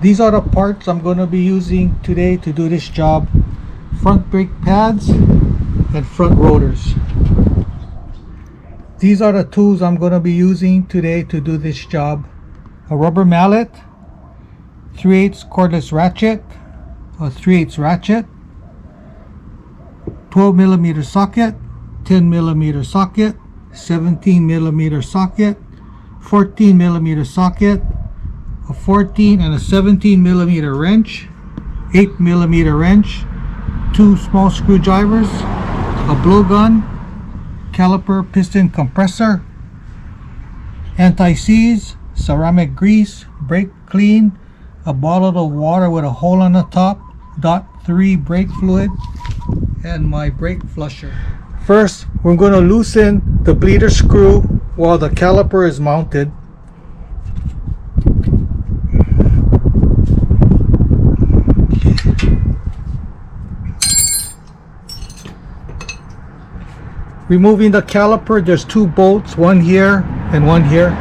These are the parts I'm going to be using today to do this job. Front brake pads and front rotors. These are the tools I'm going to be using today to do this job. A rubber mallet, 3/8 cordless ratchet, a 3/8 ratchet, 12mm socket, 10mm socket, 17mm socket, 14mm socket, a 14 and a 17mm wrench, 8mm wrench, 2 small screwdrivers, a blowgun, caliper piston compressor, anti-seize, ceramic grease, brake clean, a bottle of water with a hole on the top, .3 brake fluid, and my brake flusher. First, we're going to loosen the bleeder screw while the caliper is mounted. Removing the caliper, there's 2 bolts, one here and one here.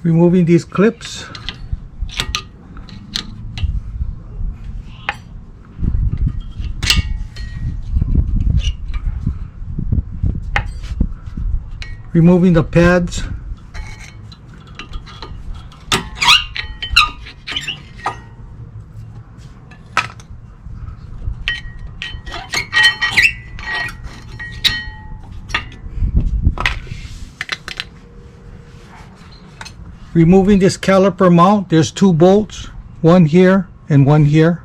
Removing these clips. Removing the pads. Removing this caliper mount, there's 2 bolts, one here and one here.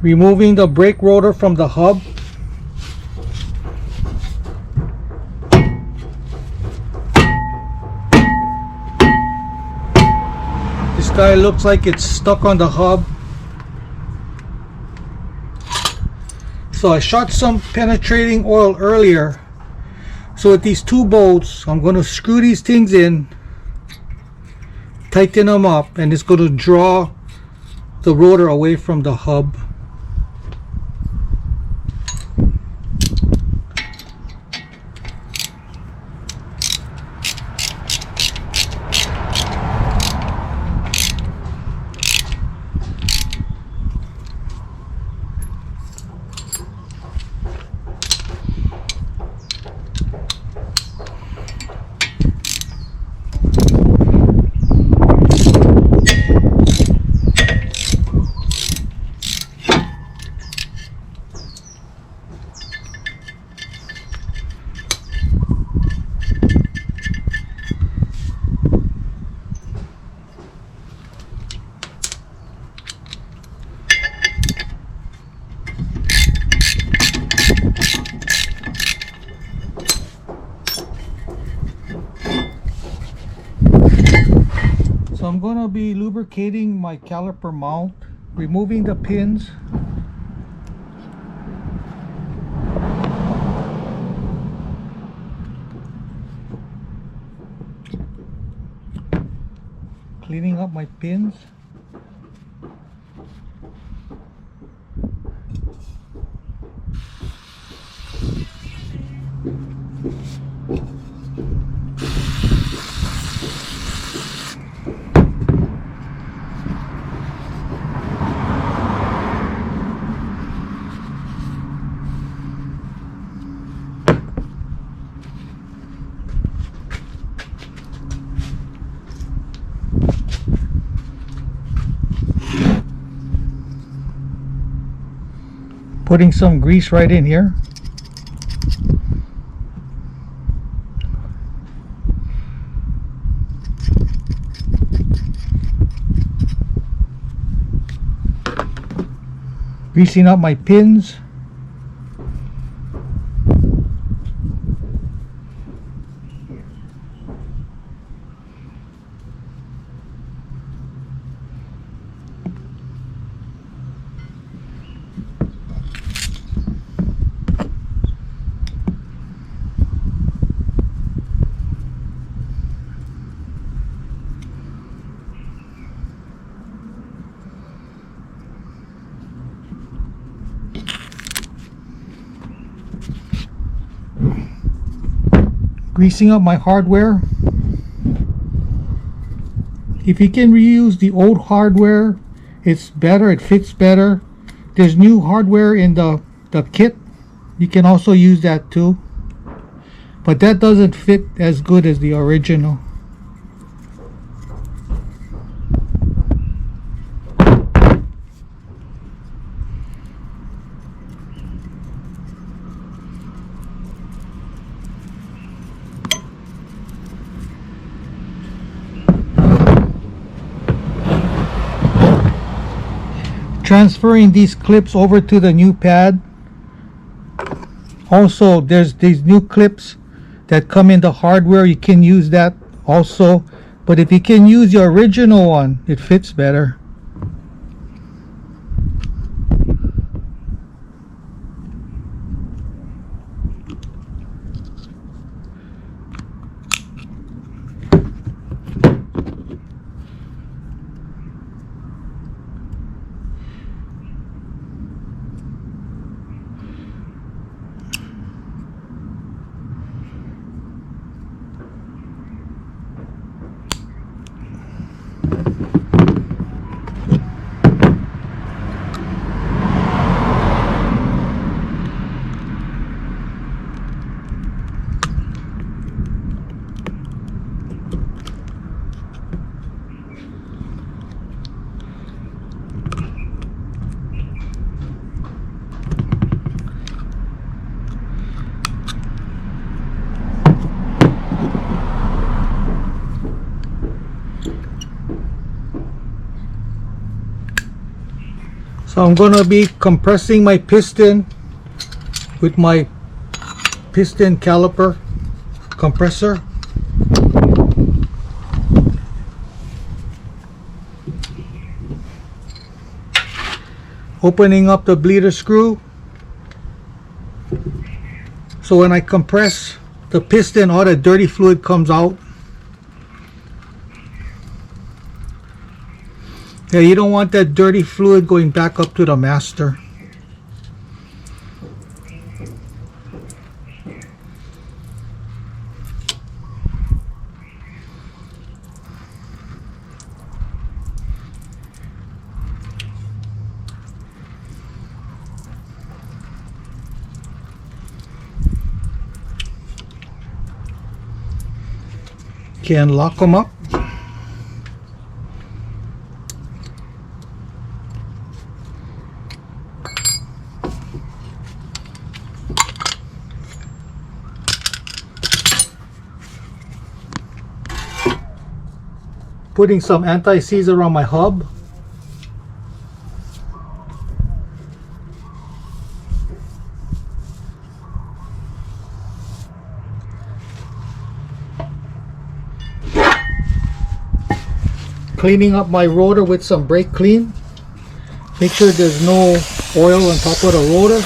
Removing the brake rotor from the hub. This guy looks like it's stuck on the hub. So I shot some penetrating oil earlier. So with these 2 bolts, I'm going to screw these things in, tighten them up, and it's going to draw the rotor away from the hub. So I'm going to be lubricating my caliper mount, removing the pins. Cleaning up my pins. Putting some grease right in here. Greasing up my pins. Greasing up my hardware. If you can reuse the old hardware, it's better, it fits better. There's new hardware in the kit. You can also use that too. But that doesn't fit as good as the original. Transferring these clips over to the new pad. Also, there's these new clips that come in the hardware. You can use that also, but if you can use your original one, it fits better. So I'm going to be compressing my piston with my piston caliper compressor. Opening up the bleeder screw. So when I compress the piston, all the dirty fluid comes out. Yeah, you don't want that dirty fluid going back up to the master. Can lock them up. Putting some anti-seize around my hub. Cleaning up my rotor with some brake clean. Make sure there's no oil on top of the rotor.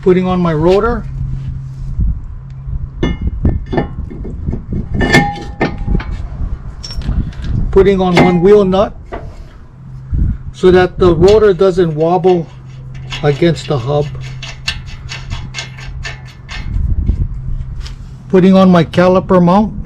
Putting on my rotor. Putting on one wheel nut so that the rotor doesn't wobble against the hub. Putting on my caliper mount.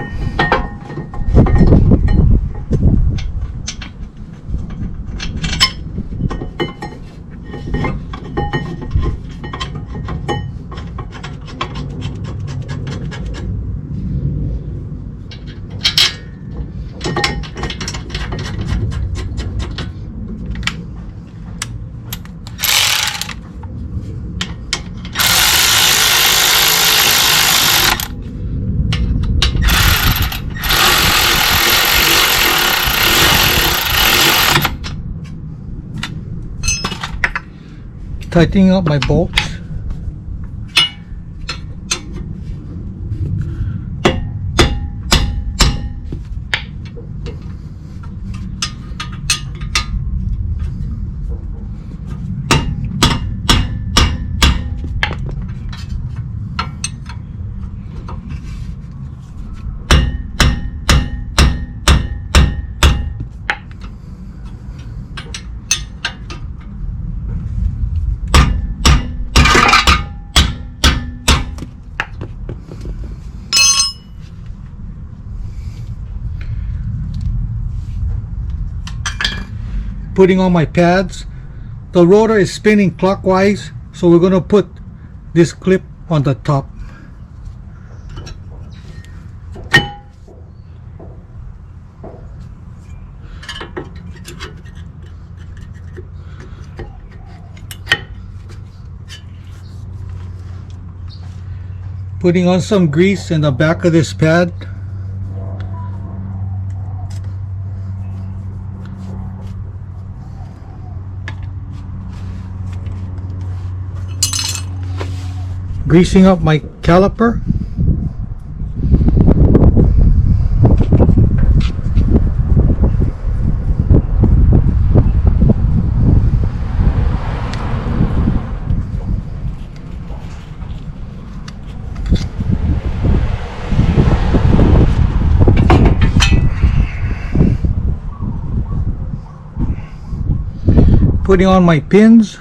Tightening up my bolts. Putting on my pads. The rotor is spinning clockwise, so we're going to put this clip on the top. Putting on some grease in the back of this pad. Greasing up my caliper. Putting on my pins.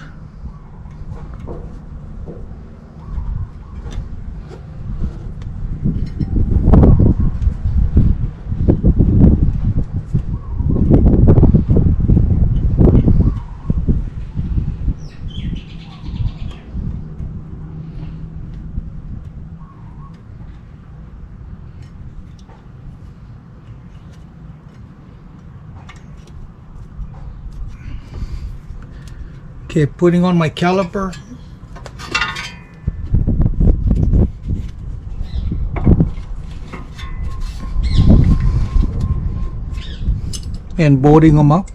Okay, putting on my caliper. And bolting them up.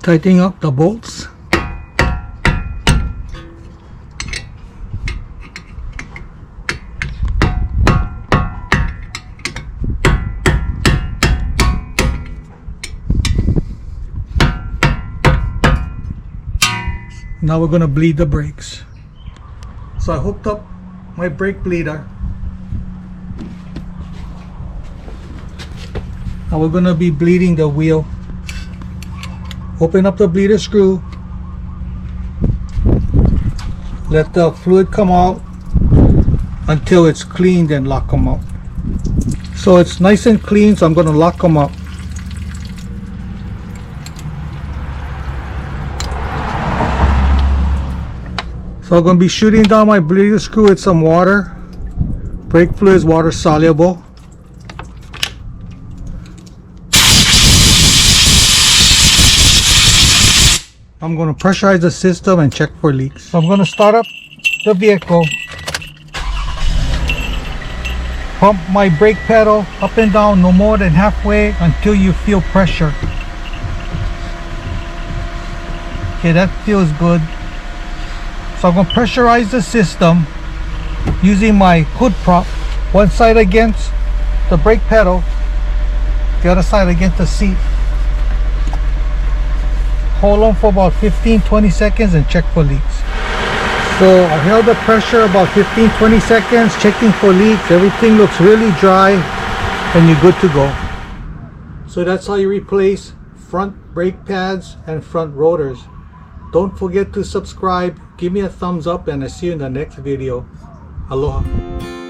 Tightening up the bolts. Now we're going to bleed the brakes. So I hooked up my brake bleeder. Now we're going to be bleeding the wheel. Open up the bleeder screw. Let the fluid come out until it's cleaned and lock them up. So it's nice and clean, so I'm going to lock them up. So I'm going to be shooting down my bleeder screw with some water. Brake fluid is water soluble. I'm going to pressurize the system and check for leaks. So I'm going to start up the vehicle. Pump my brake pedal up and down no more than halfway until you feel pressure. Okay, that feels good. So I'm going to pressurize the system using my hood prop, one side against the brake pedal, the other side against the seat. Hold on for about 15-20 seconds and check for leaks. So I held the pressure about 15-20 seconds, checking for leaks. Everything looks really dry and you're good to go. So that's how you replace front brake pads and front rotors. Don't forget to subscribe, give me a thumbs up, and I'll see you in the next video. Aloha.